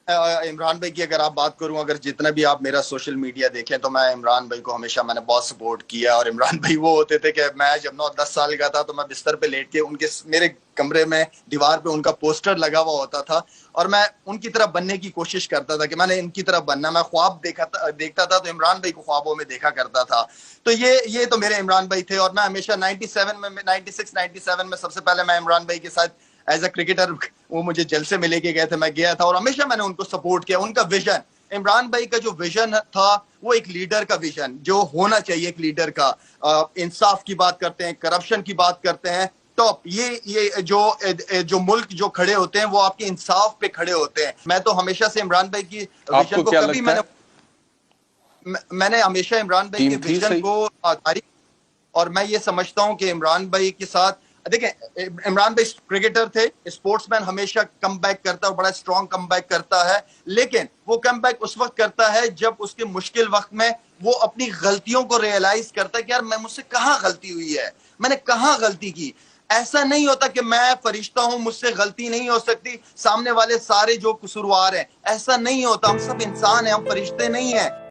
इमरान भाई की अगर आप बात करूं, अगर जितना भी आप मेरा सोशल मीडिया देखें तो मैं इमरान भाई को हमेशा मैंने बहुत सपोर्ट किया। और इमरान भाई वो होते थे कि मैं जब 9-10 साल का था तो मैं बिस्तर पे लेट के उनके मेरे कमरे में दीवार पे उनका पोस्टर लगा हुआ होता था और मैं उनकी तरह बनने की कोशिश करता था कि मैंने इनकी तरह बनना। मैं ख्वाब देखता था तो इमरान भाई को ख्वाबों में देखा करता था। तो ये तो मेरे इमरान भाई थे। और मैं हमेशा 97 में 96 97 में सबसे पहले मैं इमरान भाई के साथ एज अ क्रिकेटर, वो मुझे जलसे में लेके गए थे, मैं गया था और हमेशा मैंने उनको सपोर्ट किया। उनका विजन, इमरान भाई का जो विजन था वो एक लीडर का विजन जो होना चाहिए एक लीडर का। इंसाफ की बात करते हैं, करप्शन की बात करते हैं, टॉप ये जो मुल्क जो खड़े होते हैं वो आपके इंसाफ पे खड़े होते हैं। मैं तो हमेशा से इमरान भाई की विजन आपको को क्या कभी लगता है मैंने हमेशा इमरान भाई के टीम थी विजन सही? को तारीफ। और मैं ये समझता हूं कि इमरान भाई के साथ देखें, इमरान भाई क्रिकेटर थे, स्पोर्ट्समैन हमेशा कम बैक करता है और बड़ा स्ट्रॉन्ग कम बैक करता है। लेकिन वो कम बैक उस वक्त करता है जब उसके मुश्किल वक्त में वो अपनी गलतियों को रियलाइज करता है कि यार मैं मुझसे कहाँ गलती हुई है, मैंने कहाँ गलती की। ऐसा नहीं होता कि मैं फरिश्ता हूं, मुझसे गलती नहीं हो सकती, सामने वाले सारे जो कसूरवार हैं, ऐसा नहीं होता। हम सब इंसान हैं, हम फरिश्ते नहीं हैं।